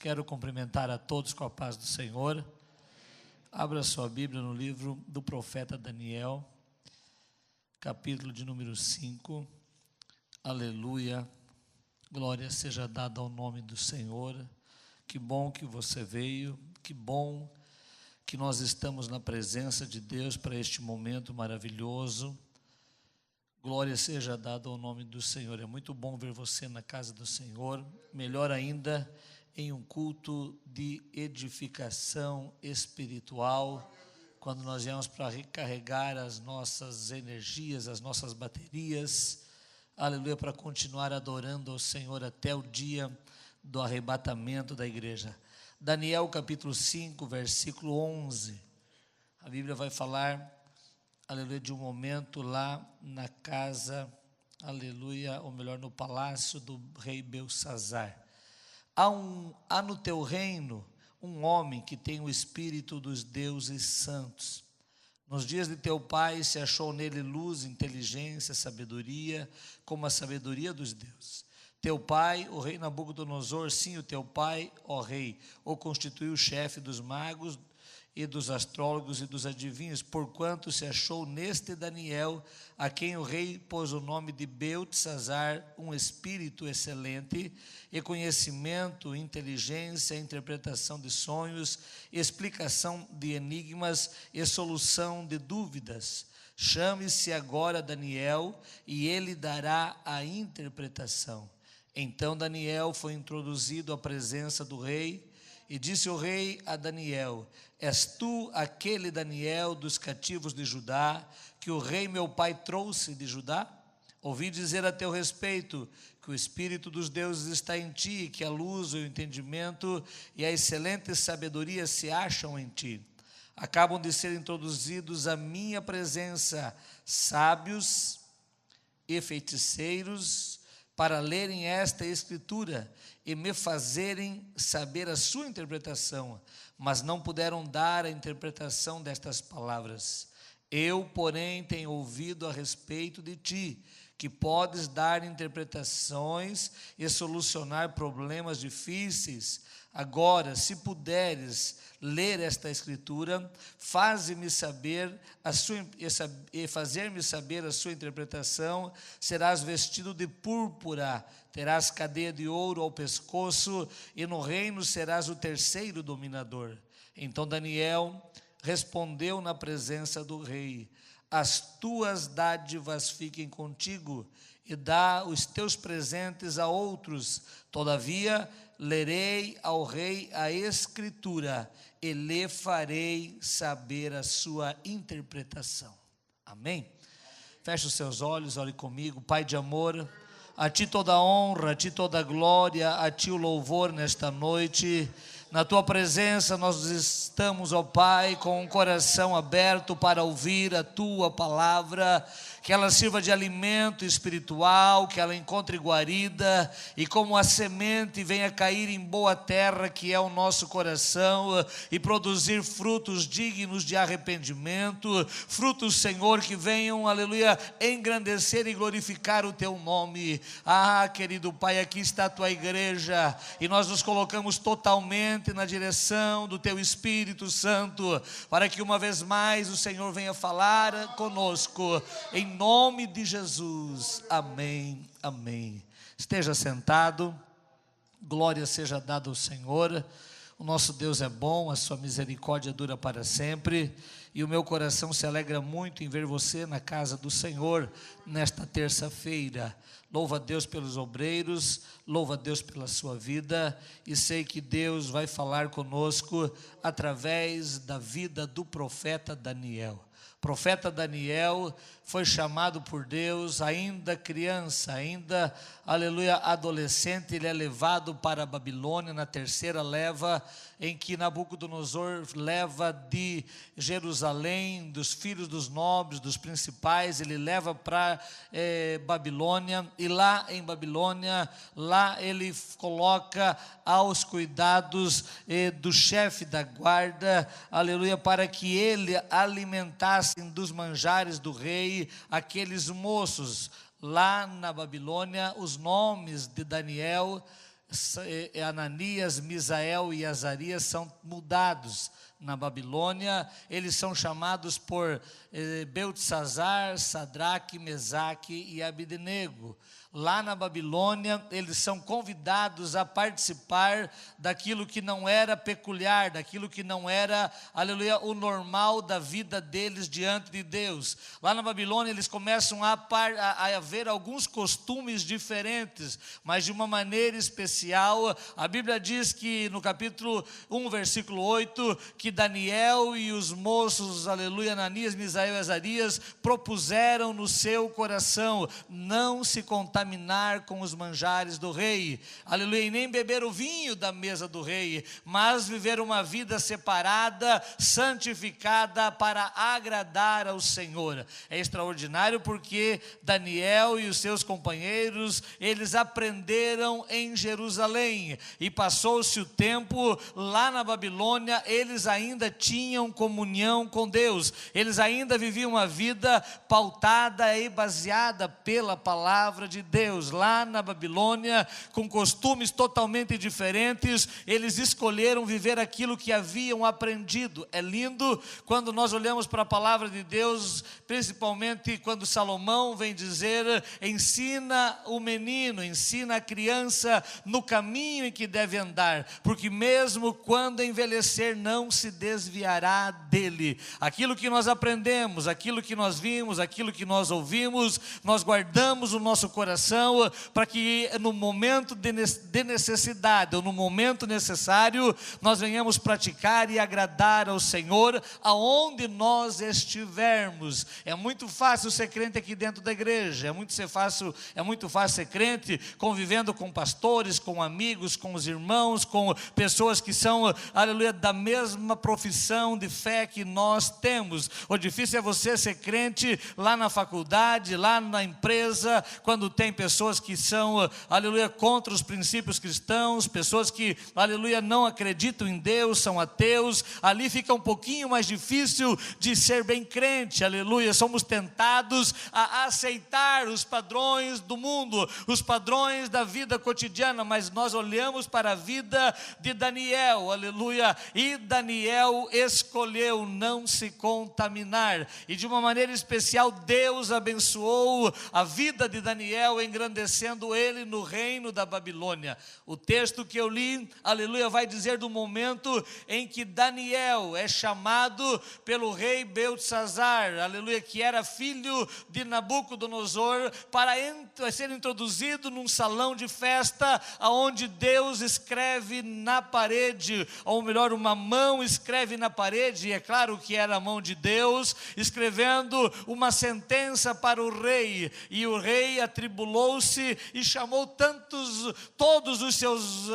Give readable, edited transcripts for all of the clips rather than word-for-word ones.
Quero cumprimentar a todos com a paz do Senhor. Abra sua Bíblia no livro do profeta Daniel, capítulo de número 5. Aleluia. Glória seja dada ao nome do Senhor. Que bom que você veio, que bom que nós estamos na presença de Deus para este momento maravilhoso. Glória seja dada ao nome do Senhor. É muito bom ver você na casa do Senhor, melhor ainda em um culto de edificação espiritual, quando nós viemos para recarregar as nossas energias, as nossas baterias, aleluia, para continuar adorando ao Senhor até o dia do arrebatamento da igreja. Daniel capítulo 5, versículo 11, a Bíblia vai falar, aleluia, de um momento lá na casa, aleluia, ou melhor, no palácio do rei Beltsazar. Há no teu reino um homem que tem o espírito dos deuses santos. Nos dias de teu pai se achou nele luz, inteligência, sabedoria, como a sabedoria dos deuses. Teu pai, o rei Nabucodonosor, sim, o teu pai, ó rei, o constituiu chefe dos magos e dos astrólogos e dos adivinhos, porquanto se achou neste Daniel, a quem o rei pôs o nome de Beltsazar, um espírito excelente, e conhecimento, inteligência, interpretação de sonhos, explicação de enigmas e solução de dúvidas. Chame-se agora Daniel, e ele dará a interpretação. Então Daniel foi introduzido à presença do rei, e disse o rei a Daniel: és tu aquele Daniel dos cativos de Judá, que o rei meu pai trouxe de Judá? Ouvi dizer a teu respeito que o Espírito dos deuses está em ti, que a luz, o entendimento e a excelente sabedoria se acham em ti. Acabam de ser introduzidos à minha presença sábios e feiticeiros para lerem esta escritura e me fazerem saber a sua interpretação, mas não puderam dar a interpretação destas palavras. Eu, porém, tenho ouvido a respeito de ti, que podes dar interpretações e solucionar problemas difíceis. Agora, se puderes ler esta escritura, faze-me saber e fazer-me saber a sua interpretação. Serás vestido de púrpura, terás cadeia de ouro ao pescoço, e no reino serás o terceiro dominador. Então Daniel respondeu na presença do rei: as tuas dádivas fiquem contigo, e dá os teus presentes a outros. Todavia lerei ao rei a escritura, e lhe farei saber a sua interpretação. Amém? Feche os seus olhos, ore comigo. Pai de amor, a ti toda a honra, a ti toda a glória, a ti o louvor nesta noite. Na tua presença nós estamos, ó Pai, com o coração aberto para ouvir a tua palavra, que ela sirva de alimento espiritual, que ela encontre guarida, e como a semente venha cair em boa terra, que é o nosso coração, e produzir frutos dignos de arrependimento, frutos, Senhor, que venham, aleluia, engrandecer e glorificar o teu nome. Ah, querido Pai, aqui está a tua igreja, e nós nos colocamos totalmente na direção do teu Espírito Santo, para que uma vez mais o Senhor venha falar conosco, em nome de Jesus, amém, amém. Esteja sentado, glória seja dada ao Senhor. O nosso Deus é bom, a sua misericórdia dura para sempre, e o meu coração se alegra muito em ver você na casa do Senhor nesta terça-feira. Louva a Deus pelos obreiros, louva a Deus pela sua vida, e sei que Deus vai falar conosco através da vida do profeta Daniel. O profeta Daniel foi chamado por Deus ainda criança, ainda, aleluia, adolescente. Ele é levado para a Babilônia na terceira leva, em que Nabucodonosor leva de Jerusalém, dos filhos dos nobres, dos principais, ele leva para Babilônia, e lá em Babilônia, lá ele coloca aos cuidados do chefe da guarda, aleluia, para que ele alimentasse dos manjares do rei aqueles moços. Lá na Babilônia, os nomes de Daniel Ananias, Misael e Azarias são mudados na Babilônia. Eles são chamados por Beltesazar, Sadraque, Mesaque e Abednego. Lá na Babilônia, eles são convidados a participar daquilo que não era peculiar, daquilo que não era, aleluia, o normal da vida deles diante de Deus. Lá na Babilônia, eles começam a haver alguns costumes diferentes, mas de uma maneira especial. A Bíblia diz que no capítulo 1, versículo 8, que Daniel e os moços, aleluia, Ananias, Misael e Azarias, propuseram no seu coração não se contaminar com os manjares do rei, aleluia, e nem beber o vinho da mesa do rei, mas viver uma vida separada, santificada para agradar ao Senhor. É extraordinário porque Daniel e os seus companheiros, eles aprenderam em Jerusalém, e passou-se o tempo lá na Babilônia, eles ainda tinham comunhão com Deus, eles ainda viviam uma vida pautada e baseada pela palavra de Deus. Lá na Babilônia, com costumes totalmente diferentes, eles escolheram viver aquilo que haviam aprendido. É lindo quando nós olhamos para a palavra de Deus, principalmente quando Salomão vem dizer: ensina o menino, ensina a criança no caminho em que deve andar, porque mesmo quando envelhecer não se desviará dele. Aquilo que nós aprendemos, aquilo que nós vimos, aquilo que nós ouvimos, nós guardamos o nosso coração para que no momento de necessidade, ou no momento necessário, nós venhamos praticar e agradar ao Senhor aonde nós estivermos. É muito fácil ser crente aqui dentro da igreja, é muito fácil ser crente convivendo com pastores, com amigos, com os irmãos, com pessoas que são, aleluia, da mesma profissão de fé que nós temos. O difícil é você ser crente lá na faculdade, lá na empresa, quando tem pessoas que são, aleluia, contra os princípios cristãos, pessoas que, aleluia, não acreditam em Deus, são ateus. Ali fica um pouquinho mais difícil de ser bem crente, aleluia. Somos tentados a aceitar os padrões do mundo, os padrões da vida cotidiana, mas nós olhamos para a vida de Daniel, aleluia, e Daniel escolheu não se contaminar, e de uma maneira especial Deus abençoou a vida de Daniel, engrandecendo ele no reino da Babilônia. O texto que eu li, aleluia, vai dizer do momento em que Daniel é chamado pelo rei Beltesazar, aleluia, que era filho de Nabucodonosor, para ser introduzido num salão de festa, aonde Deus escreve na parede, ou melhor, uma mão escreve na parede, e é claro que era a mão de Deus, escrevendo uma sentença para o rei, e o rei atribulou-se e chamou todos os seus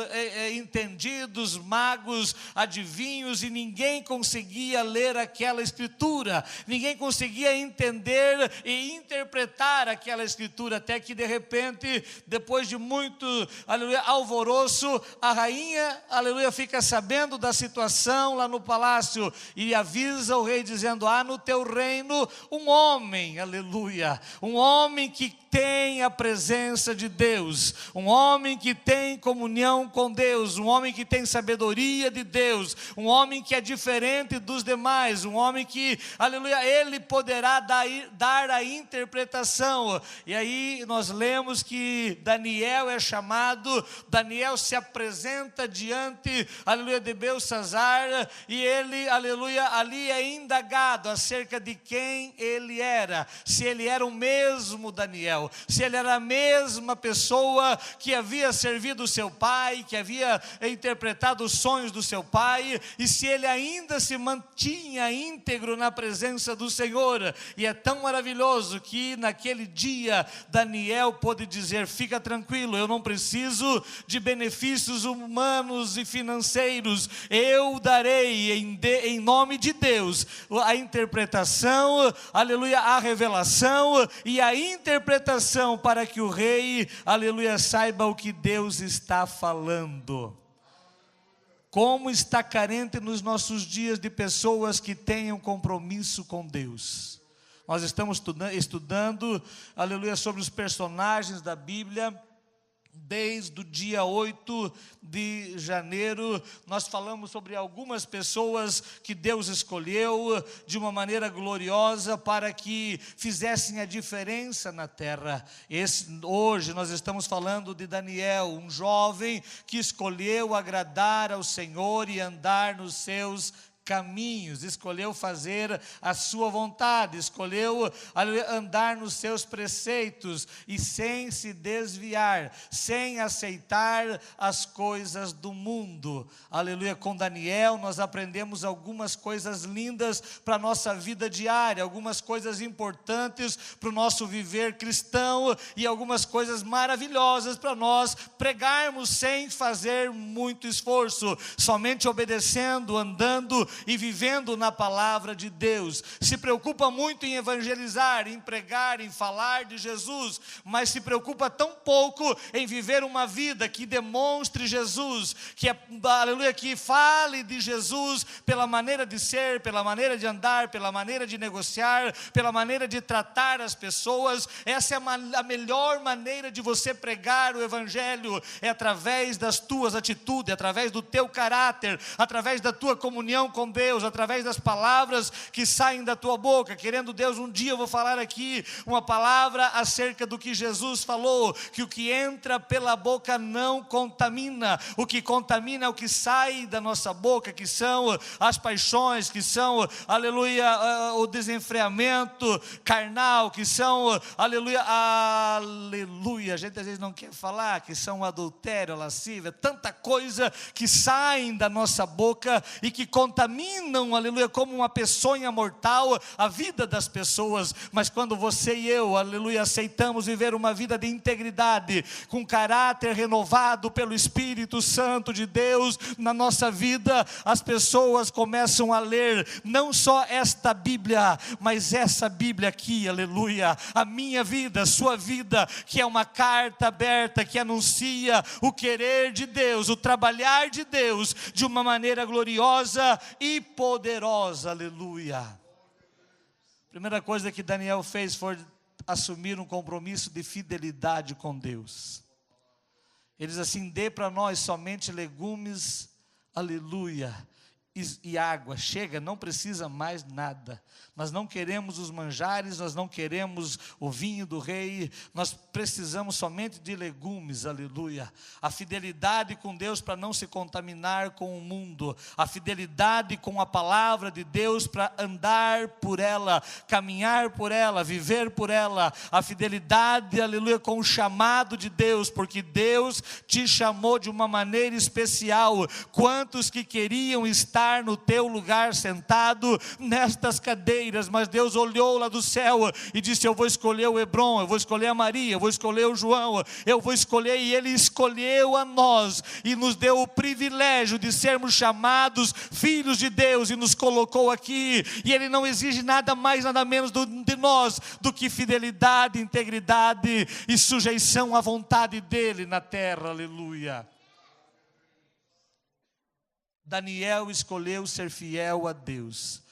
entendidos, magos, adivinhos, e ninguém conseguia ler aquela escritura, ninguém conseguia entender e interpretar aquela escritura, até que de repente, depois de muito, aleluia, alvoroço, a rainha, aleluia, fica sabendo da situação lá no palácio, e avisa o rei dizendo: há no teu reino um homem, aleluia, um homem que tem a presença de Deus, um homem que tem comunhão com Deus, um homem que tem sabedoria de Deus, um homem que é diferente dos demais, um homem que, aleluia, ele poderá dar a interpretação. E aí nós lemos que Daniel é chamado, Daniel se apresenta diante, aleluia, de Beltesazar, e ele, aleluia, ali é indagado acerca de quem ele era, se ele era o mesmo Daniel, se ele era a mesma pessoa que havia servido o seu pai, que havia interpretado os sonhos do seu pai, e se ele ainda se mantinha íntegro na presença do Senhor. E é tão maravilhoso que naquele dia Daniel pôde dizer: fica tranquilo, eu não preciso de benefícios humanos e financeiros, eu darei em nome de Deus a interpretação, aleluia, a revelação e a interpretação, para que o rei, aleluia, saiba o que Deus está falando. Como está carente nos nossos dias de pessoas que tenham compromisso com Deus. Nós estamos estudando, aleluia, sobre os personagens da Bíblia, Desde o dia 8 de janeiro, nós falamos sobre algumas pessoas que Deus escolheu de uma maneira gloriosa para que fizessem a diferença na terra. Hoje nós estamos falando de Daniel, um jovem que escolheu agradar ao Senhor e andar nos seus caminhos, escolheu fazer a sua vontade, escolheu andar nos seus preceitos e sem se desviar, sem aceitar as coisas do mundo. Aleluia. Com Daniel nós aprendemos algumas coisas lindas para a nossa vida diária, algumas coisas importantes para o nosso viver cristão e algumas coisas maravilhosas para nós pregarmos sem fazer muito esforço, somente obedecendo, andando e vivendo na palavra de Deus. Se preocupa muito em evangelizar, em pregar, em falar de Jesus, mas se preocupa tão pouco em viver uma vida que demonstre Jesus, aleluia, que fale de Jesus pela maneira de ser, pela maneira de andar, pela maneira de negociar, pela maneira de tratar as pessoas. Essa é a melhor maneira de você pregar o evangelho, é através das tuas atitudes, através do teu caráter, através da tua comunhão com Deus, através das palavras que saem da tua boca. Querendo Deus, um dia eu vou falar aqui uma palavra acerca do que Jesus falou, que o que entra pela boca não contamina, o que contamina é o que sai da nossa boca, que são as paixões, que são, aleluia, o desenfreamento carnal, que são, aleluia, a gente às vezes não quer falar, que são o adultério, a lascívia, tanta coisa que saem da nossa boca e que contaminam, aleluia, como uma peçonha mortal a vida das pessoas. Mas quando você e eu, aleluia, aceitamos viver uma vida de integridade, com caráter renovado pelo Espírito Santo de Deus na nossa vida, as pessoas começam a ler não só esta Bíblia, mas essa Bíblia aqui, aleluia, a minha vida, a sua vida, que é uma carta aberta que anuncia o querer de Deus, o trabalhar de Deus de uma maneira gloriosa e poderosa, aleluia. Primeira coisa que Daniel fez foi assumir um compromisso de fidelidade com Deus. Ele diz assim: dê para nós somente legumes, aleluia, e água, chega, não precisa mais nada. Nós não queremos os manjares, nós não queremos o vinho do rei, nós precisamos somente de legumes, aleluia. A fidelidade com Deus para não se contaminar com o mundo, a fidelidade com a palavra de Deus para andar por ela, caminhar por ela, viver por ela, a fidelidade, aleluia, com o chamado de Deus, porque Deus te chamou de uma maneira especial. Quantos que queriam estar no teu lugar sentado nestas cadeiras, mas Deus olhou lá do céu e disse: eu vou escolher o Hebron, eu vou escolher a Maria, eu vou escolher o João, eu vou escolher, e Ele escolheu a nós, e nos deu o privilégio de sermos chamados filhos de Deus, e nos colocou aqui, e Ele não exige nada mais, nada menos de nós, do que fidelidade, integridade e sujeição à vontade dEle na terra, aleluia. Daniel escolheu ser fiel a Deus,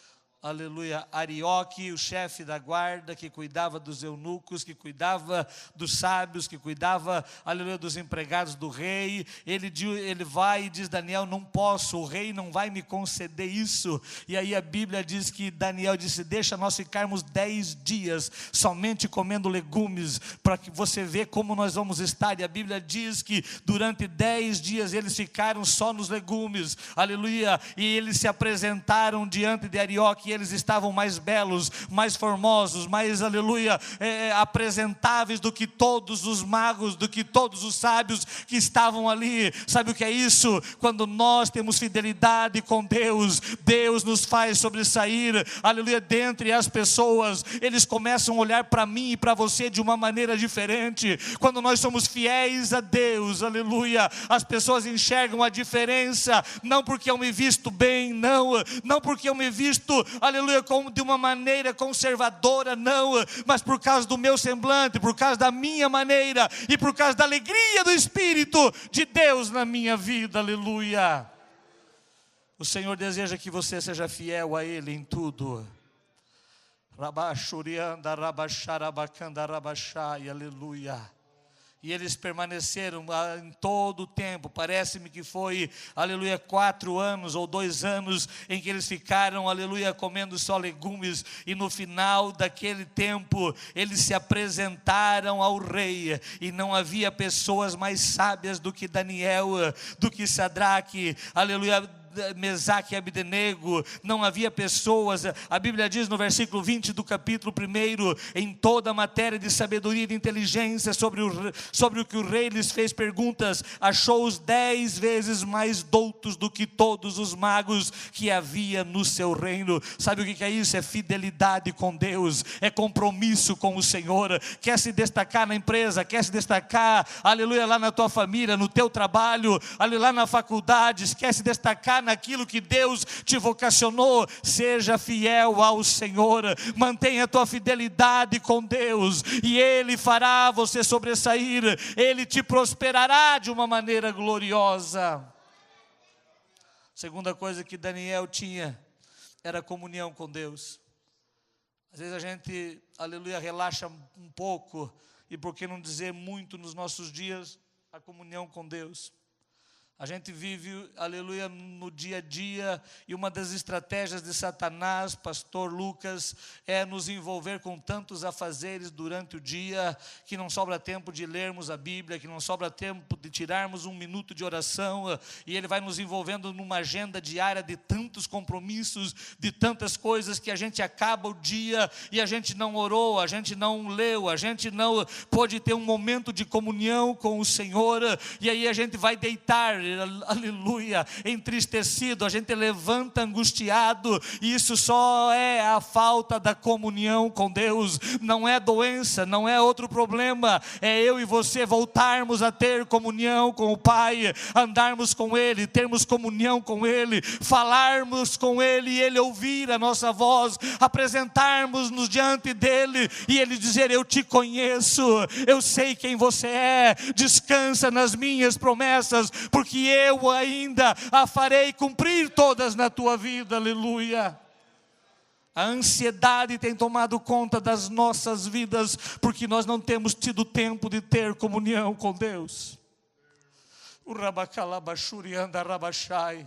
aleluia. Arioque, o chefe da guarda, que cuidava dos eunucos, que cuidava dos sábios, que cuidava, aleluia, dos empregados do rei, ele vai e diz: Daniel, não posso, o rei não vai me conceder isso. E aí a Bíblia diz que Daniel disse: deixa nós ficarmos 10 dias somente comendo legumes, para que você vê como nós vamos estar. E a Bíblia diz que durante 10 dias eles ficaram só nos legumes, aleluia, e eles se apresentaram diante de Arioque, e eles estavam mais belos, mais formosos, mais, aleluia, apresentáveis do que todos os magos, do que todos os sábios que estavam ali. Sabe o que é isso? Quando nós temos fidelidade com Deus, Deus nos faz sobressair, aleluia, dentre as pessoas. Eles começam a olhar para mim e para você de uma maneira diferente. Quando nós somos fiéis a Deus, aleluia, as pessoas enxergam a diferença, não porque eu me visto bem, não porque eu me visto, aleluia, de uma maneira conservadora, não, mas por causa do meu semblante, por causa da minha maneira e por causa da alegria do Espírito de Deus na minha vida, aleluia. O Senhor deseja que você seja fiel a Ele em tudo. Rabachurianda, rabacharabacanda, rabachai, aleluia. E eles permaneceram em todo o tempo, parece-me que foi, aleluia, 4 anos ou 2 anos, em que eles ficaram, aleluia, comendo só legumes, e no final daquele tempo, eles se apresentaram ao rei, e não havia pessoas mais sábias do que Daniel, do que Sadraque, aleluia, Mesaque e Abdenego. Não havia pessoas, a Bíblia diz no versículo 20 do capítulo 1, em toda a matéria de sabedoria e de inteligência, sobre o que o rei lhes fez perguntas, achou-os 10 vezes mais doutos do que todos os magos que havia no seu reino. Sabe o que é isso? É fidelidade com Deus, é compromisso com o Senhor. Quer se destacar na empresa, quer se destacar, aleluia, lá na tua família, no teu trabalho, aleluia, lá na faculdade, quer se destacar naquilo que Deus te vocacionou, seja fiel ao Senhor, mantenha a tua fidelidade com Deus, e Ele fará você sobressair, Ele te prosperará de uma maneira gloriosa. Segunda coisa que Daniel tinha, era comunhão com Deus. Às vezes a gente, aleluia, relaxa um pouco, e por que não dizer muito nos nossos dias, a comunhão com Deus. A gente vive, aleluia, no dia a dia, e uma das estratégias de Satanás, pastor Lucas, é nos envolver com tantos afazeres durante o dia, que não sobra tempo de lermos a Bíblia, que não sobra tempo de tirarmos 1 minuto de oração, e ele vai nos envolvendo numa agenda diária de tantos compromissos, de tantas coisas, que a gente acaba o dia, e a gente não orou, a gente não leu, a gente não pôde ter um momento de comunhão com o Senhor, e aí a gente vai deitar, aleluia, entristecido, a gente levanta angustiado, e isso só é a falta da comunhão com Deus. Não é doença, não é outro problema, é eu e você voltarmos a ter comunhão com o Pai, andarmos com Ele, termos comunhão com Ele, falarmos com Ele, e Ele ouvir a nossa voz, apresentarmos-nos diante dEle, e Ele dizer: eu te conheço, eu sei quem você é, descansa nas minhas promessas, porque eu ainda a farei cumprir todas na tua vida, aleluia. A ansiedade tem tomado conta das nossas vidas, porque nós não temos tido tempo de ter comunhão com Deus. O rabacalabachuri anda rabachai.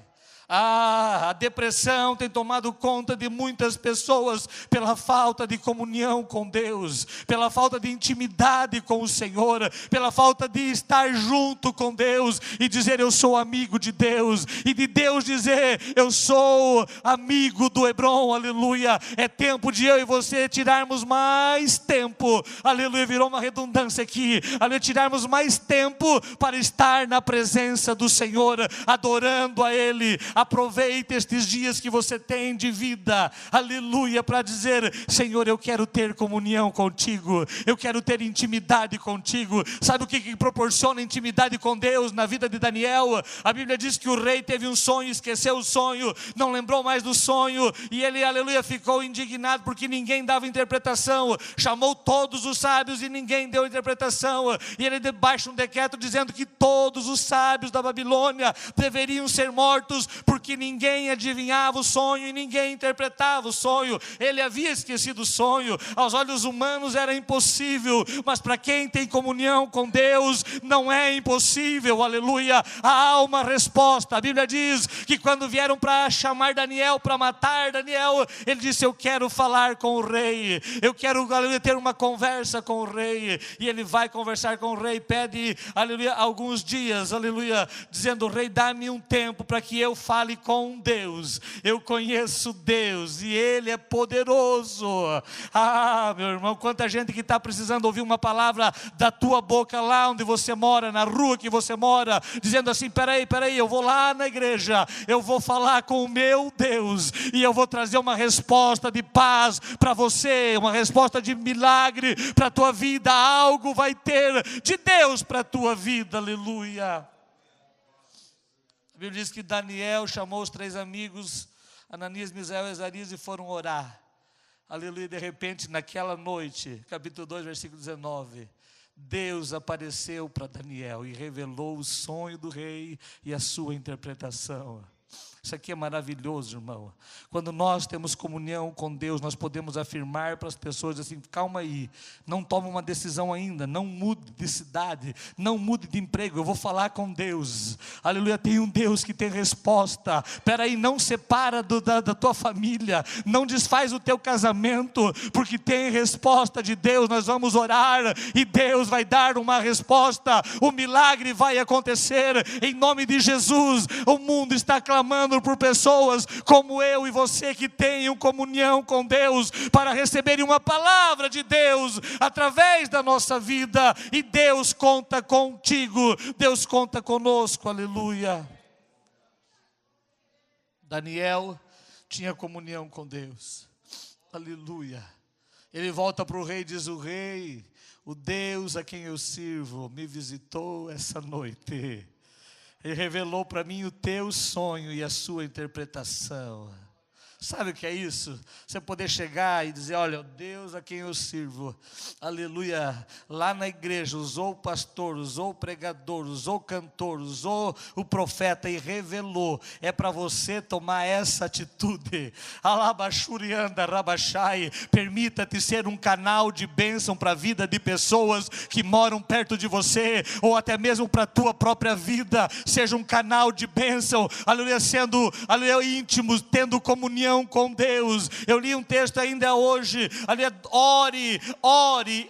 A depressão tem tomado conta de muitas pessoas pela falta de comunhão com Deus, pela falta de intimidade com o Senhor, pela falta de estar junto com Deus e dizer: eu sou amigo de Deus, e de Deus dizer: eu sou amigo do Hebron, aleluia. É tempo de eu e você tirarmos mais tempo, aleluia, virou uma redundância aqui, aleluia, tirarmos mais tempo para estar na presença do Senhor, adorando a Ele. Aproveite estes dias que você tem de vida, aleluia, para dizer: Senhor, eu quero ter comunhão contigo, eu quero ter intimidade contigo. Sabe o que proporciona intimidade com Deus na vida de Daniel? A Bíblia diz que o rei teve um sonho, esqueceu o sonho, não lembrou mais do sonho, e ele, aleluia, ficou indignado porque ninguém dava interpretação. Chamou todos os sábios e ninguém deu interpretação, e ele baixa um decreto dizendo que todos os sábios da Babilônia deveriam ser mortos, porque ninguém adivinhava o sonho e ninguém interpretava o sonho. Ele havia esquecido o sonho. Aos olhos humanos era impossível, mas para quem tem comunhão com Deus não é impossível, aleluia. Há uma resposta. A Bíblia diz que quando vieram para chamar Daniel, para matar Daniel, ele disse: eu quero falar com o rei, eu quero, aleluia, ter uma conversa com o rei. E ele vai conversar com o rei, pede, aleluia, alguns dias, aleluia, dizendo: rei, dá-me um tempo para que eu fale com Deus. Eu conheço Deus e Ele é poderoso. Ah, meu irmão, quanta gente que está precisando ouvir uma palavra da tua boca lá onde você mora, na rua que você mora, dizendo assim: peraí, eu vou lá na igreja, eu vou falar com o meu Deus e eu vou trazer uma resposta de paz para você, uma resposta de milagre para a tua vida. Algo vai ter de Deus para a tua vida, aleluia. A Bíblia diz que Daniel chamou os 3 amigos, Ananias, Misael e Azarias, e foram orar. Aleluia, de repente, naquela noite, capítulo 2, versículo 19, Deus apareceu para Daniel e revelou o sonho do rei e a sua interpretação. Isso aqui é maravilhoso, irmão. Quando nós temos comunhão com Deus, nós podemos afirmar para as pessoas assim: calma aí, não tome uma decisão ainda, não mude de cidade, não mude de emprego, eu vou falar com Deus. Aleluia, tem um Deus que tem resposta. Espera aí, não separa da tua família, não desfaz o teu casamento, porque tem resposta de Deus. Nós vamos orar e Deus vai dar uma resposta, o milagre vai acontecer em nome de Jesus. O mundo está clamando por pessoas como eu e você que tenham comunhão com Deus, para receberem uma palavra de Deus através da nossa vida, e Deus conta contigo, Deus conta conosco, aleluia. Daniel tinha comunhão com Deus, aleluia. Ele volta para o rei e diz: o rei, o Deus a quem eu sirvo, me visitou essa noite. Ele revelou para mim o teu sonho e a sua interpretação. Sabe o que é isso? Você poder chegar e dizer: olha, o Deus a quem eu sirvo, aleluia, lá na igreja usou o pastor, usou o pregador, usou o cantor, usou o profeta e revelou. É para você tomar essa atitude. Alabachurianda, rabachai, permita-te ser um canal de bênção para a vida de pessoas que moram perto de você, ou até mesmo para a tua própria vida. Seja um canal de bênção, aleluia, sendo, aleluia, íntimos, tendo comunhão com Deus. Eu li um texto ainda hoje, ali,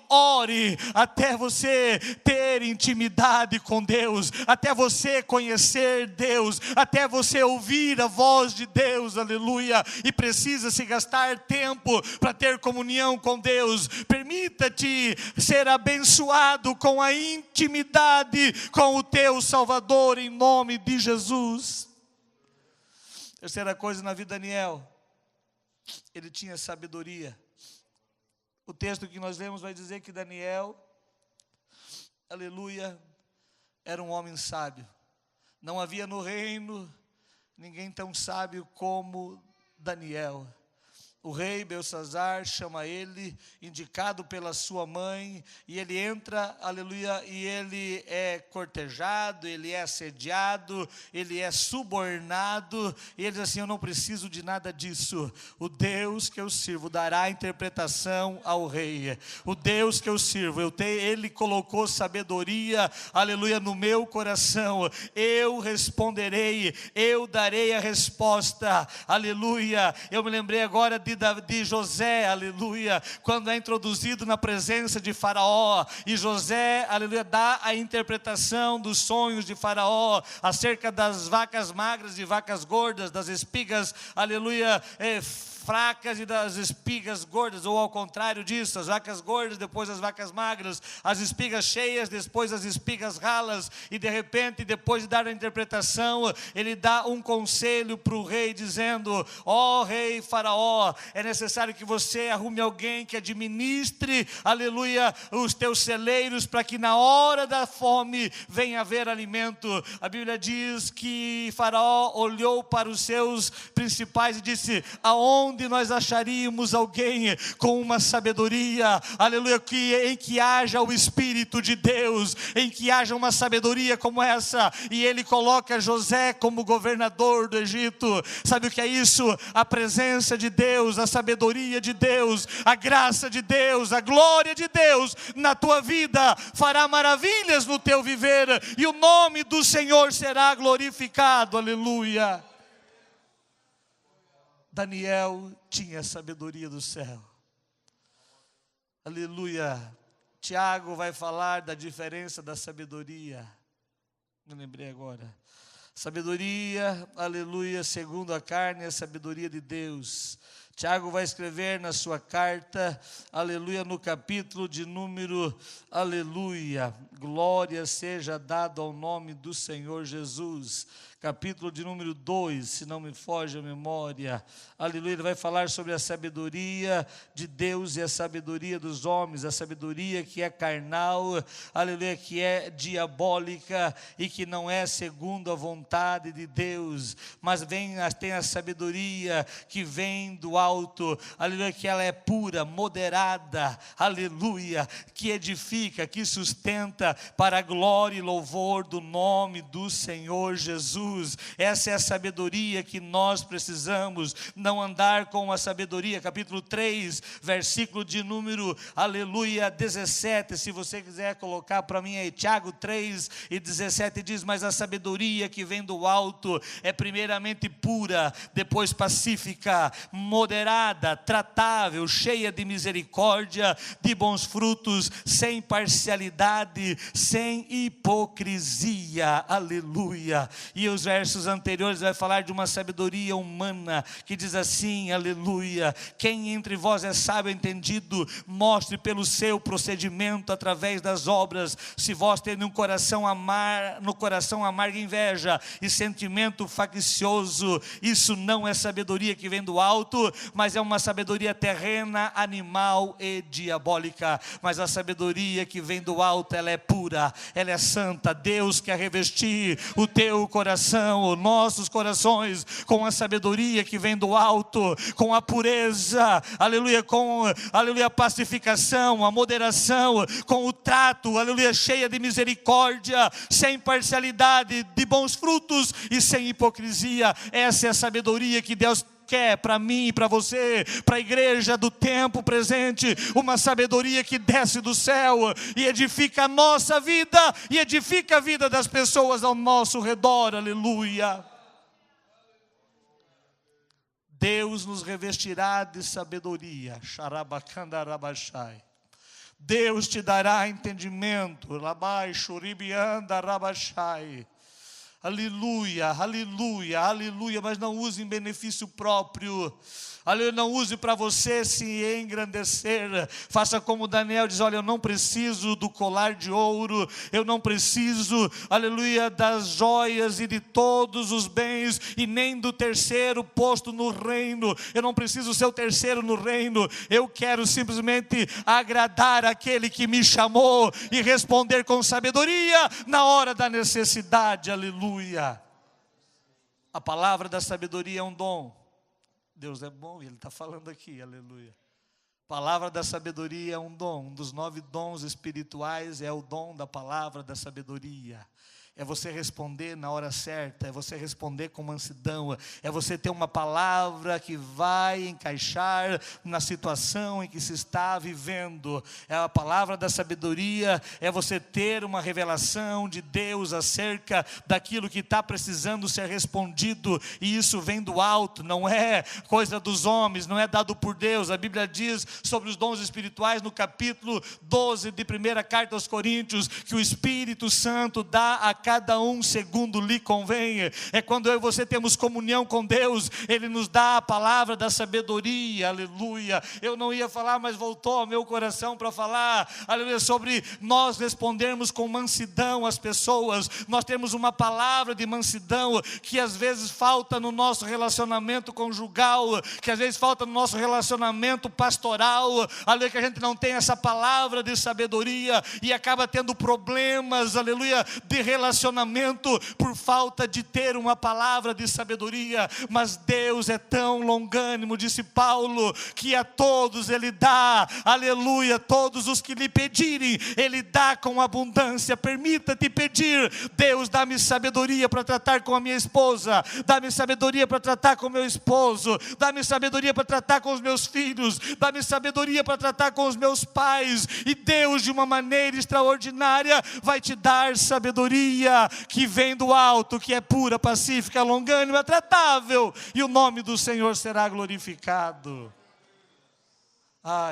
ore, até você ter intimidade com Deus, até você conhecer Deus, até você ouvir a voz de Deus, aleluia. E precisa se gastar tempo para ter comunhão com Deus. Permita-te ser abençoado com a intimidade com o teu Salvador, em nome de Jesus. Terceira coisa na vida de Daniel: ele tinha sabedoria. O texto que nós lemos vai dizer que Daniel, aleluia, era um homem sábio. Não havia no reino ninguém tão sábio como Daniel. O rei Belsazar chama ele, indicado pela sua mãe, e ele entra, aleluia, e ele é cortejado, ele é assediado, ele é subornado, e ele diz assim: eu não preciso de nada disso. O Deus que eu sirvo dará a interpretação ao rei. O Deus que eu sirvo, ele colocou sabedoria, aleluia, no meu coração. Eu responderei, eu darei a resposta, aleluia. Eu me lembrei agora de José, aleluia, quando é introduzido na presença de Faraó, e José, aleluia, dá a interpretação dos sonhos de Faraó, acerca das vacas magras e vacas gordas, das espigas, aleluia, fracas e das espigas gordas, ou ao contrário disso, as vacas gordas, depois as vacas magras, as espigas cheias, depois as espigas ralas, e de repente, depois de dar a interpretação, ele dá um conselho para o rei, dizendo: ó rei Faraó, é necessário que você arrume alguém que administre, aleluia, os teus celeiros, para que na hora da fome venha haver alimento. A Bíblia diz que Faraó olhou para os seus principais e disse: aonde nós acharíamos alguém com uma sabedoria, aleluia, em que haja o Espírito de Deus, em que haja uma sabedoria como essa? E ele coloca José como governador do Egito. Sabe o que é isso? A presença de Deus, a sabedoria de Deus, a graça de Deus, a glória de Deus na tua vida fará maravilhas no teu viver, e o nome do Senhor será glorificado, aleluia. Daniel tinha a sabedoria do céu, aleluia. Tiago vai falar da diferença da sabedoria, me lembrei agora. Sabedoria, aleluia, segundo a carne, é a sabedoria de Deus. Tiago vai escrever na sua carta, aleluia, no capítulo de número, aleluia, glória seja dada ao nome do Senhor Jesus. Capítulo de número 2, se não me foge a memória, aleluia, ele vai falar sobre a sabedoria de Deus e a sabedoria dos homens, a sabedoria que é carnal, aleluia, que é diabólica e que não é segundo a vontade de Deus, mas tem a sabedoria que vem do alto, aleluia, que ela é pura, moderada, aleluia, que edifica, que sustenta para a glória e louvor do nome do Senhor Jesus. Essa é a sabedoria que nós precisamos, não andar com a sabedoria. Capítulo 3, versículo de número, aleluia, 17, se você quiser colocar para mim aí, Tiago 3 e 17 diz: mas a sabedoria que vem do alto é primeiramente pura, depois pacífica, moderada, tratável, cheia de misericórdia, de bons frutos, sem parcialidade, sem hipocrisia, aleluia. E os versos anteriores vai falar de uma sabedoria humana, que diz assim, aleluia: quem entre vós é sábio e entendido, mostre pelo seu procedimento, através das obras, se vós tendes no coração amarga inveja e sentimento faccioso, isso não é sabedoria que vem do alto, mas é uma sabedoria terrena, animal e diabólica. Mas a sabedoria que vem do alto, ela é pura, ela é santa. Deus quer revestir o teu coração, os nossos corações, com a sabedoria que vem do alto, com a pureza, aleluia, com, aleluia, a pacificação, a moderação, com o trato, aleluia, cheia de misericórdia, sem parcialidade, de bons frutos e sem hipocrisia. Essa é a sabedoria que Deus quer para mim e para você, para a igreja do tempo presente, uma sabedoria que desce do céu e edifica a nossa vida e edifica a vida das pessoas ao nosso redor, aleluia. Deus nos revestirá de sabedoria, xarabacandarabachai. Deus te dará entendimento, labai, xuribianda, rabachai. Aleluia, aleluia, aleluia, mas não use em benefício próprio. Aleluia, não use para você se engrandecer. Faça como Daniel diz: olha, eu não preciso do colar de ouro, eu não preciso, aleluia, das joias e de todos os bens, e nem do terceiro posto no reino. Eu não preciso ser o terceiro no reino. Eu quero simplesmente agradar aquele que me chamou e responder com sabedoria na hora da necessidade. Aleluia. A palavra da sabedoria é um dom. Deus é bom e Ele está falando aqui, aleluia. Palavra da sabedoria é um dom, um dos 9 dons espirituais é o dom da palavra da sabedoria. É você responder na hora certa, é você responder com mansidão, é você ter uma palavra que vai encaixar na situação em que se está vivendo. É a palavra da sabedoria, é você ter uma revelação de Deus acerca daquilo que está precisando ser respondido, e isso vem do alto, não é coisa dos homens, não é dado por Deus. A Bíblia diz sobre os dons espirituais no capítulo 12 de 1ª carta aos Coríntios, que o Espírito Santo dá a cada um segundo lhe convém. É quando eu e você temos comunhão com Deus, Ele nos dá a palavra da sabedoria, aleluia. Eu não ia falar, mas voltou ao meu coração para falar, aleluia, sobre nós respondermos com mansidão às pessoas. Nós temos uma palavra de mansidão que às vezes falta no nosso relacionamento conjugal, que às vezes falta no nosso relacionamento pastoral, aleluia, que a gente não tem essa palavra de sabedoria e acaba tendo problemas, aleluia, de relacionamento por falta de ter uma palavra de sabedoria. Mas Deus é tão longânimo, disse Paulo, que a todos Ele dá, aleluia, todos os que lhe pedirem, Ele dá com abundância. Permita-te pedir: Deus, dá-me sabedoria para tratar com a minha esposa, dá-me sabedoria para tratar com o meu esposo, dá-me sabedoria para tratar com os meus filhos, dá-me sabedoria para tratar com os meus pais, e Deus de uma maneira extraordinária vai te dar sabedoria que vem do alto, que é pura, pacífica, longânima, tratável, e o nome do Senhor será glorificado.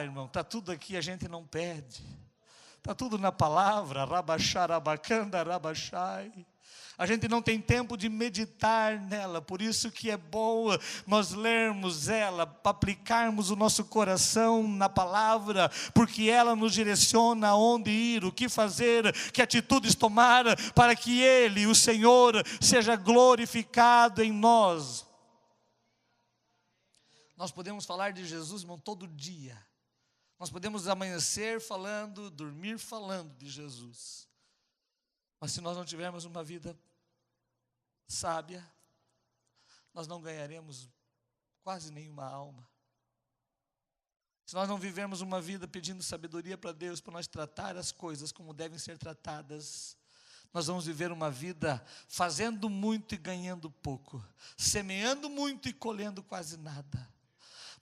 Irmão, está tudo aqui, a gente não perde, está tudo na palavra, rabacharabacanda, rabachai. A gente não tem tempo de meditar nela, por isso que é bom nós lermos ela, aplicarmos o nosso coração na palavra, porque ela nos direciona aonde ir, o que fazer, que atitudes tomar, para que Ele, o Senhor, seja glorificado em nós. Nós podemos falar de Jesus, irmão, todo dia. Nós podemos amanhecer falando, dormir falando de Jesus. Mas se nós não tivermos uma vida sábia, nós não ganharemos quase nenhuma alma. Se nós não vivermos uma vida pedindo sabedoria para Deus, para nós tratar as coisas como devem ser tratadas, nós vamos viver uma vida fazendo muito e ganhando pouco, semeando muito e colhendo quase nada.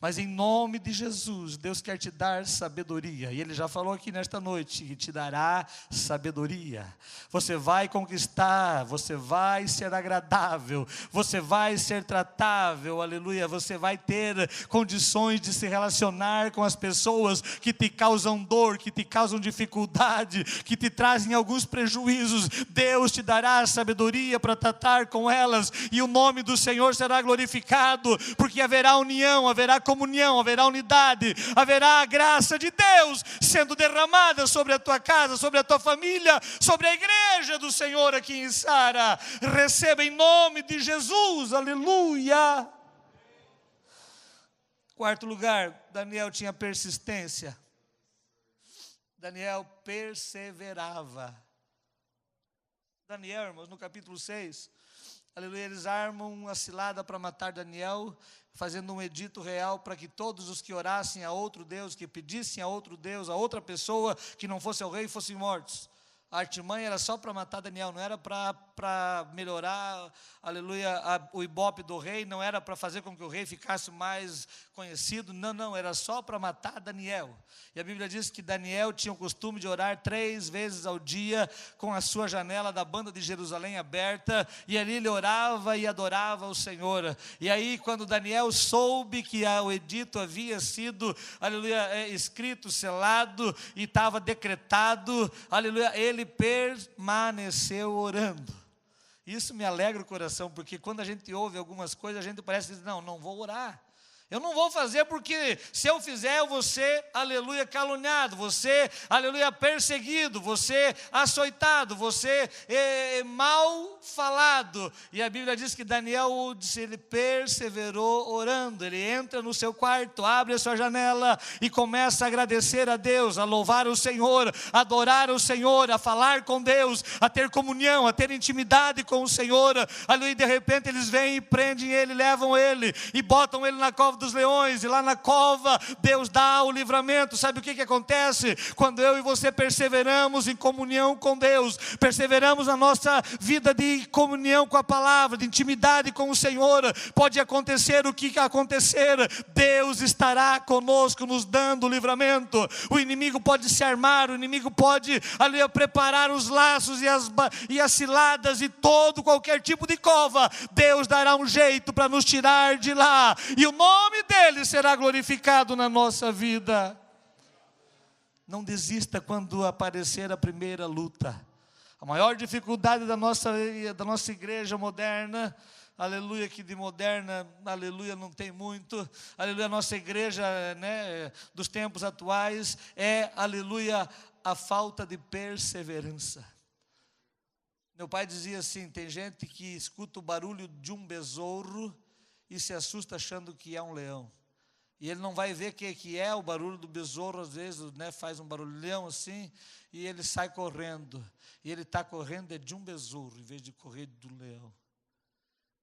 Mas em nome de Jesus, Deus quer te dar sabedoria. E Ele já falou aqui nesta noite, que te dará sabedoria. Você vai conquistar, você vai ser agradável, você vai ser tratável, aleluia. Você vai ter condições de se relacionar com as pessoas que te causam dor, que te causam dificuldade, que te trazem alguns prejuízos. Deus te dará sabedoria para tratar com elas, e o nome do Senhor será glorificado, porque haverá união, haverá comunhão, haverá unidade, haverá a graça de Deus sendo derramada sobre a tua casa, sobre a tua família, sobre a igreja do Senhor aqui em Sara. Receba em nome de Jesus, aleluia. Quarto lugar, Daniel tinha persistência. Daniel perseverava. Daniel, irmãos, no capítulo 6, aleluia, eles armam uma cilada para matar Daniel, fazendo um edito real para que todos os que orassem a outro Deus, que pedissem a outro Deus, a outra pessoa que não fosse ao rei, fossem mortos. A artimanha era só para matar Daniel, não era para melhorar, aleluia, o ibope do rei, não era para fazer com que o rei ficasse mais conhecido, não, era só para matar Daniel. E a Bíblia diz que Daniel tinha o costume de orar 3 vezes ao dia, com a sua janela da banda de Jerusalém aberta, e ali ele orava e adorava o Senhor. E aí, quando Daniel soube que o edito havia sido, aleluia, escrito, selado, e estava decretado, aleluia, ele permaneceu orando. Isso me alegra o coração, porque quando a gente ouve algumas coisas, a gente parece dizer, não vou orar. Eu não vou fazer porque se eu fizer eu vou ser, aleluia, caluniado, vou ser, aleluia, perseguido, vou ser açoitado, vou ser mal falado. E a Bíblia diz que Daniel, ele perseverou orando. Ele entra no seu quarto, abre a sua janela e começa a agradecer a Deus, a louvar o Senhor, a adorar o Senhor, a falar com Deus, a ter comunhão, a ter intimidade com o Senhor. Aleluia, e de repente eles vêm e prendem ele, levam ele e botam ele na cova dos leões, e lá na cova Deus dá o livramento. Sabe o que acontece? Quando eu e você perseveramos em comunhão com Deus, perseveramos na nossa vida de comunhão com a palavra, de intimidade com o Senhor, pode acontecer o que acontecer, Deus estará conosco, nos dando o livramento. O inimigo pode se armar, o inimigo pode ali preparar os laços e as ciladas e qualquer tipo de cova. Deus dará um jeito para nos tirar de lá, e o nome dele será glorificado na nossa vida. Não desista quando aparecer a primeira luta. A maior dificuldade da nossa igreja moderna, aleluia, que de moderna, aleluia, não tem muito, aleluia, a nossa igreja, né, dos tempos atuais, aleluia, a falta de perseverança. Meu pai dizia assim, tem gente que escuta o barulho de um besouro e se assusta achando que é um leão. E ele não vai ver que é o barulho do besouro, às vezes, né, faz um barulhão assim, e ele sai correndo. E ele está correndo de um besouro, em vez de correr do leão.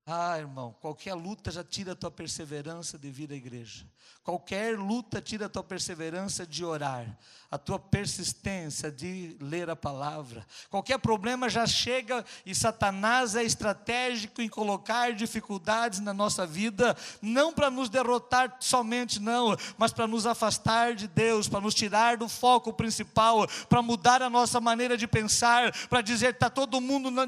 Ah, irmão, qualquer luta já tira a tua perseverança de vir à igreja. Qualquer luta tira a tua perseverança de orar, a tua persistência de ler a palavra. Qualquer problema já chega, e Satanás é estratégico em colocar dificuldades na nossa vida, não para nos derrotar somente, não, mas para nos afastar de Deus, para nos tirar do foco principal, para mudar a nossa maneira de pensar, para dizer, todo mundo não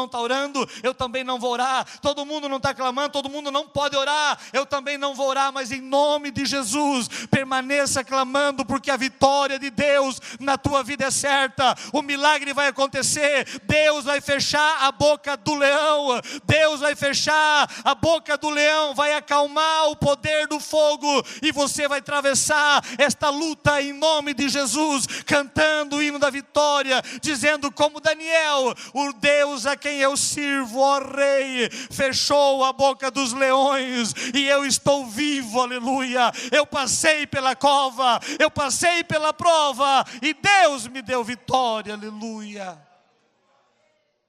está orando, eu também não vou orar. Todo mundo não está clamando, todo mundo não pode orar, eu também não vou orar, mas em nome de Jesus, permaneça clamando, porque a vitória de Deus na tua vida é certa, o milagre vai acontecer, Deus vai fechar a boca do leão, Deus vai fechar a boca do leão, vai acalmar o poder do fogo, e você vai atravessar esta luta em nome de Jesus, cantando o hino da vitória, dizendo como Daniel, o Deus a quem eu sirvo, ó Rei, fechou a boca dos leões, e eu estou vivo, aleluia. Eu passei pela cova, eu passei pela prova, e Deus me deu vitória, aleluia.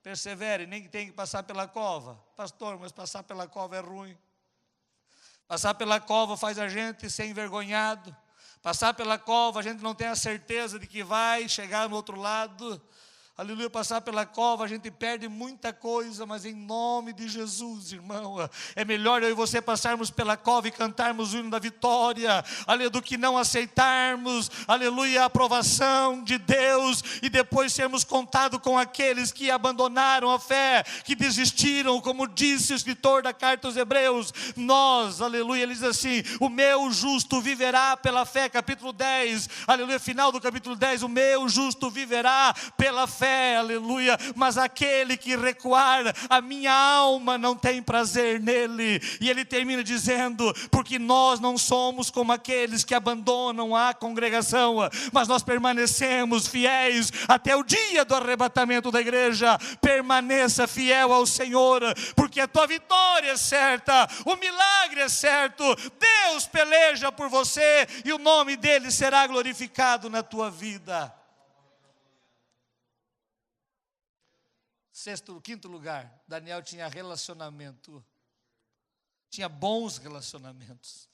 Persevere, nem tem que passar pela cova, pastor, mas passar pela cova é ruim. Passar pela cova faz a gente ser envergonhado. Passar pela cova, a gente não tem a certeza de que vai chegar no outro lado. Aleluia, passar pela cova, a gente perde muita coisa, mas em nome de Jesus, irmão, é melhor eu e você passarmos pela cova e cantarmos o hino da vitória, aleluia, do que não aceitarmos, aleluia, a aprovação de Deus, e depois sermos contados com aqueles que abandonaram a fé, que desistiram, como disse o escritor da carta aos Hebreus. Nós, aleluia, ele diz assim: o meu justo viverá pela fé, capítulo 10, aleluia, final do capítulo 10, o meu justo viverá pela fé, aleluia, mas aquele que recuar, a minha alma não tem prazer nele. E ele termina dizendo: porque nós não somos como aqueles que abandonam a congregação, mas nós permanecemos fiéis até o dia do arrebatamento da igreja. Permaneça fiel ao Senhor, porque a tua vitória é certa, o milagre é certo, Deus peleja por você e o nome dele será glorificado na tua vida. Quinto lugar, Daniel tinha relacionamento, tinha bons relacionamentos.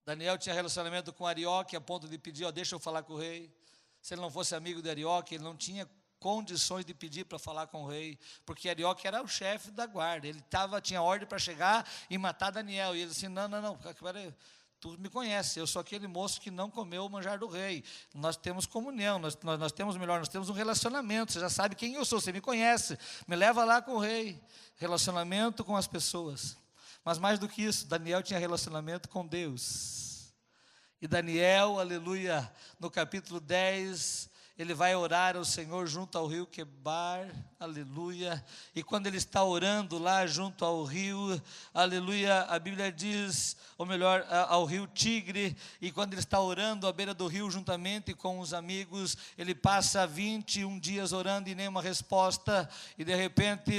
Daniel tinha relacionamento com Arioque, a ponto de pedir: deixa eu falar com o rei. Se ele não fosse amigo de Arioque, ele não tinha condições de pedir para falar com o rei, porque Arioque era o chefe da guarda, ele tinha ordem para chegar e matar Daniel, e ele disse: não, peraí, tu me conhece, eu sou aquele moço que não comeu o manjar do rei. Nós temos comunhão, nós temos um relacionamento. Você já sabe quem eu sou, você me conhece, me leva lá com o rei. Relacionamento com as pessoas. Mas mais do que isso, Daniel tinha relacionamento com Deus. E Daniel, aleluia, no capítulo 10, ele vai orar ao Senhor junto ao rio Quebar, aleluia, e quando ele está orando lá junto ao rio, aleluia, a Bíblia diz, ou melhor, ao rio Tigre, e quando ele está orando à beira do rio juntamente com os amigos, ele passa 21 dias orando e nenhuma resposta, e de repente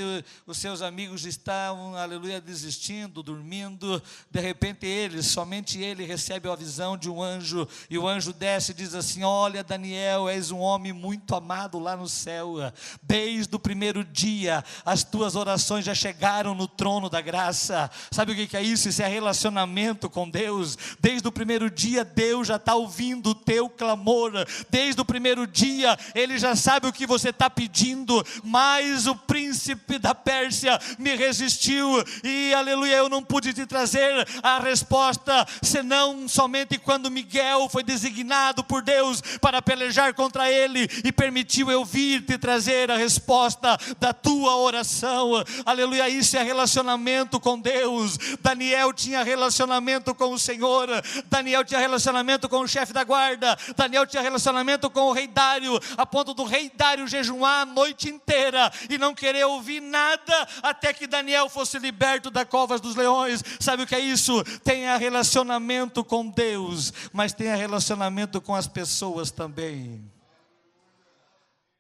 os seus amigos estavam, aleluia, desistindo, dormindo. De repente somente ele recebe a visão de um anjo, e o anjo desce e diz assim: olha, Daniel, és um homem muito amado lá no céu, desde o primeiro dia as tuas orações já chegaram no trono da graça. Sabe o que é isso? Isso é relacionamento com Deus. Desde o primeiro dia Deus já está ouvindo o teu clamor, desde o primeiro dia Ele já sabe o que você está pedindo, mas o príncipe da Pérsia me resistiu, e aleluia, eu não pude te trazer a resposta, senão somente quando Miguel foi designado por Deus para pelejar contra ele, e permitiu eu vir te trazer a resposta da tua oração. Aleluia, isso é relacionamento com Deus. Daniel tinha relacionamento com o Senhor, Daniel tinha relacionamento com o chefe da guarda, Daniel tinha relacionamento com o rei Dário, a ponto do rei Dário jejuar a noite inteira e não querer ouvir nada até que Daniel fosse liberto da cova dos leões. Sabe o que é isso? Tenha relacionamento com Deus, mas tenha relacionamento com as pessoas também.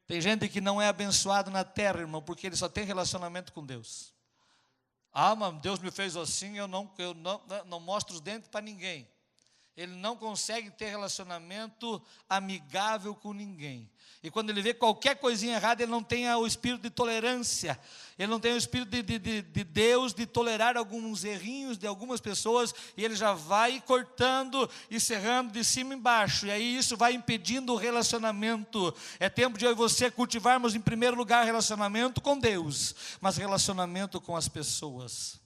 Tem gente que não é abençoado na terra, irmão, porque ele só tem relacionamento com Deus. Mas Deus me fez assim, eu não mostro os dentes para ninguém. Ele não consegue ter relacionamento amigável com ninguém. E quando ele vê qualquer coisinha errada, ele não tem o espírito de tolerância. Ele não tem o espírito de Deus, de tolerar alguns errinhos de algumas pessoas. E ele já vai cortando e serrando de cima e embaixo. E aí isso vai impedindo o relacionamento. É tempo de eu e você cultivarmos em primeiro lugar relacionamento com Deus, mas relacionamento com as pessoas.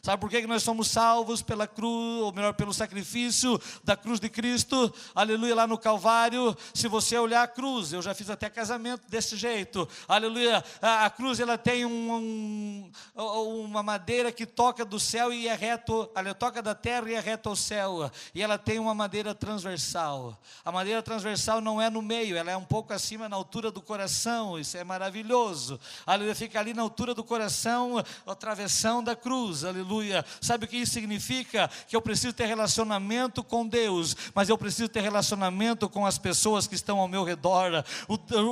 Sabe por que nós somos salvos? Pela cruz, ou melhor, pelo sacrifício da cruz de Cristo, aleluia, lá no Calvário. Se você olhar a cruz, eu já fiz até casamento desse jeito, aleluia, a cruz ela tem uma madeira que toca do céu e é reto, toca da terra e é reto ao céu, e ela tem uma madeira transversal. A madeira transversal não é no meio, ela é um pouco acima, na altura do coração. Isso é maravilhoso, aleluia, fica ali na altura do coração, a travessão da cruz, aleluia. Sabe o que isso significa? Que eu preciso ter relacionamento com Deus, mas eu preciso ter relacionamento com as pessoas que estão ao meu redor.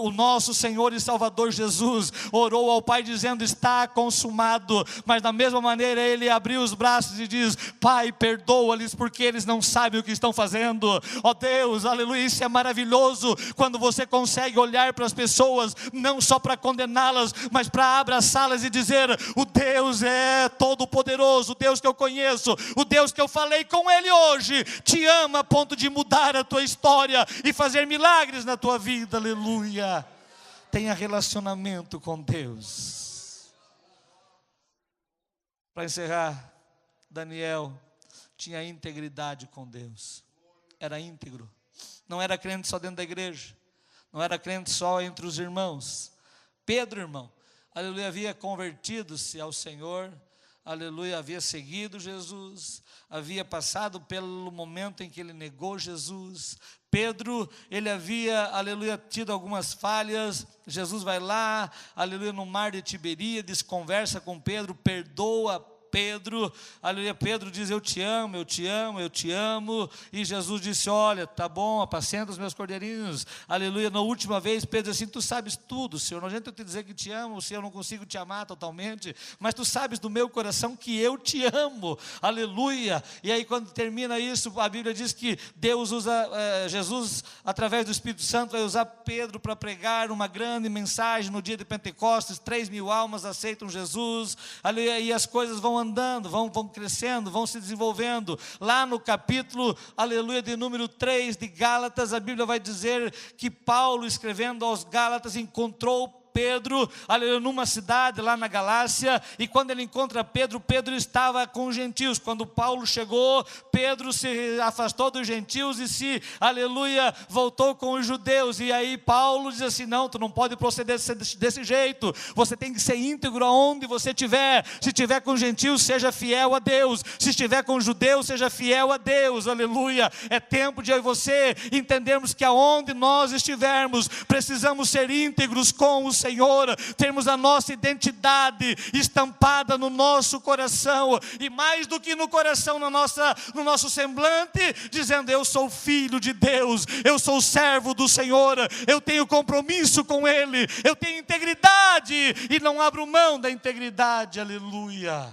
O nosso Senhor e Salvador Jesus orou ao Pai dizendo: está consumado, mas da mesma maneira Ele abriu os braços e diz: Pai, perdoa-lhes porque eles não sabem o que estão fazendo. Ó Deus, aleluia, isso é maravilhoso, quando você consegue olhar para as pessoas, não só para condená-las, mas para abraçá-las e dizer: o Deus é todo poderoso, poderoso, o Deus que eu conheço, o Deus que eu falei com Ele hoje, te ama a ponto de mudar a tua história e fazer milagres na tua vida, aleluia. Tenha relacionamento com Deus. Para encerrar, Daniel tinha integridade com Deus, era íntegro, não era crente só dentro da igreja, não era crente só entre os irmãos. Pedro, irmão, aleluia, havia convertido-se ao Senhor, aleluia, havia seguido Jesus, havia passado pelo momento em que ele negou Jesus. Pedro, ele havia, aleluia, tido algumas falhas. Jesus vai lá, aleluia, no mar de Tiberíades, conversa com Pedro, perdoa Pedro, aleluia. Pedro diz: eu te amo, eu te amo, eu te amo. E Jesus disse: olha, tá bom, apacenta os meus cordeirinhos, aleluia. Na última vez, Pedro disse assim: tu sabes tudo, Senhor, não adianta eu te dizer que te amo, se eu não consigo te amar totalmente, mas tu sabes do meu coração que eu te amo, aleluia. E aí quando termina isso, a Bíblia diz que Deus usa, Jesus, através do Espírito Santo, vai usar Pedro para pregar uma grande mensagem no dia de Pentecostes. 3.000 almas aceitam Jesus, aleluia, e as coisas vão andando, vão crescendo, vão se desenvolvendo. Lá no capítulo, aleluia, de número 3 de Gálatas, a Bíblia vai dizer que Paulo, escrevendo aos Gálatas, encontrou Pedro, aleluia, numa cidade lá na Galácia, e quando ele encontra Pedro, Pedro estava com os gentios. Quando Paulo chegou, Pedro se afastou dos gentios e aleluia, voltou com os judeus. E aí Paulo diz assim: não, tu não pode proceder desse jeito, você tem que ser íntegro aonde você estiver. Se estiver com os gentios, seja fiel a Deus, se estiver com os judeus, seja fiel a Deus, aleluia. É tempo de eu e você entendermos que aonde nós estivermos, precisamos ser íntegros com o Senhor, termos a nossa identidade estampada no nosso coração, e mais do que no coração, no nosso semblante, dizendo: eu sou filho de Deus, eu sou servo do Senhor, eu tenho compromisso com Ele, eu tenho integridade e não abro mão da integridade, aleluia.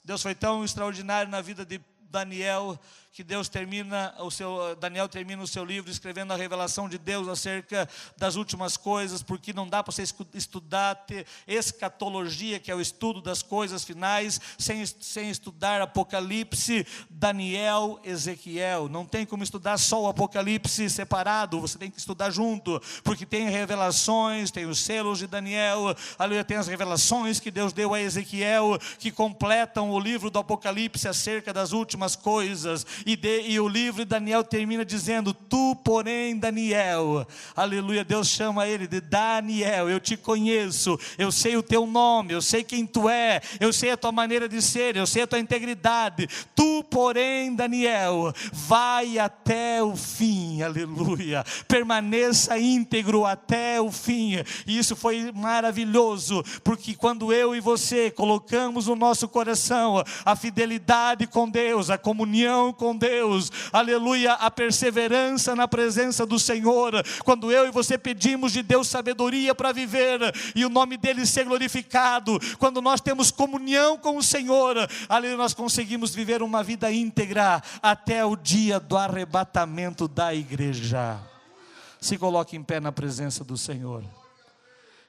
Deus foi tão extraordinário na vida de Daniel, que Daniel termina o seu livro escrevendo a revelação de Deus acerca das últimas coisas, porque não dá para você estudar escatologia, que é o estudo das coisas finais, sem estudar Apocalipse, Daniel, Ezequiel. Não tem como estudar só o Apocalipse separado, você tem que estudar junto, porque tem revelações, tem os selos de Daniel, aleluia, tem as revelações que Deus deu a Ezequiel, que completam o livro do Apocalipse acerca das últimas coisas. E o livro de Daniel termina dizendo: tu, porém, Daniel, aleluia, Deus chama ele de Daniel, eu te conheço, eu sei o teu nome, eu sei quem tu é, eu sei a tua maneira de ser, eu sei a tua integridade. Tu, porém, Daniel, vai até o fim, aleluia, permaneça íntegro até o fim. E isso foi maravilhoso, porque quando eu e você colocamos no nosso coração a fidelidade com Deus, a comunhão com Deus, aleluia, a perseverança na presença do Senhor, quando eu e você pedimos de Deus sabedoria para viver e o nome dele ser glorificado, quando nós temos comunhão com o Senhor, aleluia, nós conseguimos viver uma vida íntegra até o dia do arrebatamento da igreja. Se coloque em pé na presença do Senhor.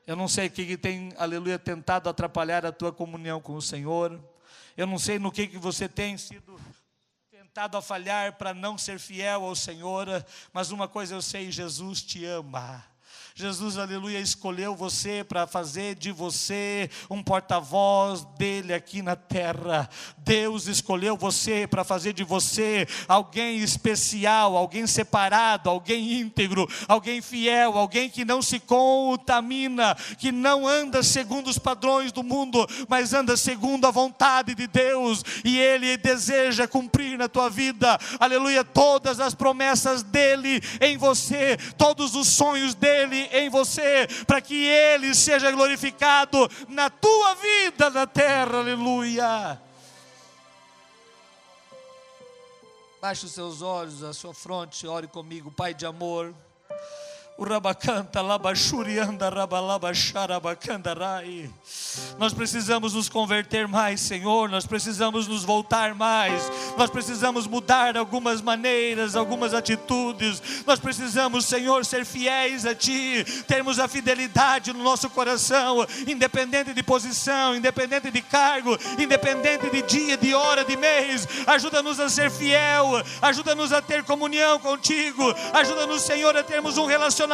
Eu não sei o que tem, aleluia, tentado atrapalhar a tua comunhão com o Senhor. Eu não sei no que você tem sido tentado a falhar para não ser fiel ao Senhor, mas uma coisa eu sei: Jesus te ama. Jesus, aleluia, escolheu você para fazer de você um porta-voz dele aqui na terra. Deus escolheu você para fazer de você alguém especial, alguém separado, alguém íntegro, alguém fiel, alguém que não se contamina, que não anda segundo os padrões do mundo, mas anda segundo a vontade de Deus, e Ele deseja cumprir na tua vida, aleluia, todas as promessas dele em você, todos os sonhos dele em você, para que Ele seja glorificado na tua vida na terra, aleluia. Baixe os seus olhos, a sua fronte, ore comigo. Pai de amor, Nós precisamos nos converter mais, Senhor. Nós precisamos nos voltar mais. Nós precisamos mudar algumas maneiras, algumas atitudes. Nós precisamos, Senhor, ser fiéis a Ti, termos a fidelidade no nosso coração, independente de posição, independente de cargo, independente de dia, de hora, de mês. Ajuda-nos a ser fiel, ajuda-nos a ter comunhão contigo, ajuda-nos, Senhor, a termos um relacionamento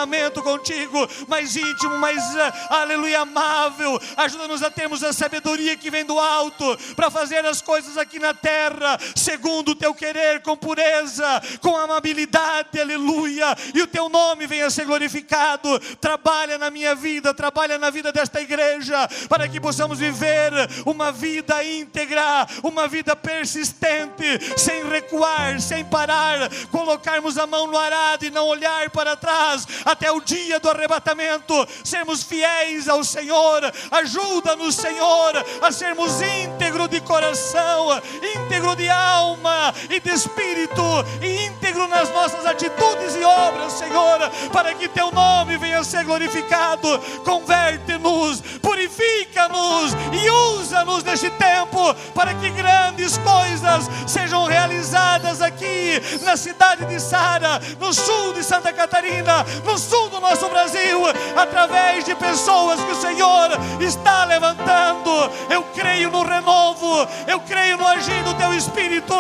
contigo mais íntimo, mais, aleluia, amável. Ajuda-nos a termos a sabedoria que vem do alto, para fazer as coisas aqui na terra, segundo o Teu querer, com pureza, com amabilidade, aleluia, e o Teu nome venha a ser glorificado. Trabalha na minha vida, trabalha na vida desta igreja, para que possamos viver uma vida íntegra, uma vida persistente, sem recuar, sem parar, colocarmos a mão no arado e não olhar para trás, até o dia do arrebatamento, sermos fiéis ao Senhor. Ajuda-nos, Senhor, a sermos íntegro de coração, íntegro de alma e de espírito, e íntegro nas nossas atitudes e obras, Senhor, para que Teu nome venha a ser glorificado. Converte-nos, purifica-nos e usa-nos neste tempo, para que grandes coisas sejam realizadas aqui na cidade de Sara, no sul de Santa Catarina, no sul do nosso Brasil, através de pessoas que o Senhor está levantando. Eu creio no renovo, eu creio no agir do Teu Espírito.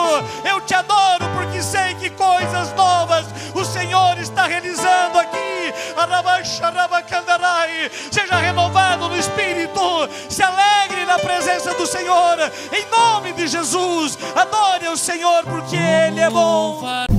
Eu Te adoro, porque sei que coisas novas o Senhor está realizando aqui. Seja renovado no Espírito, se alegre na presença do Senhor, em nome de Jesus. Adore o Senhor, porque Ele é bom.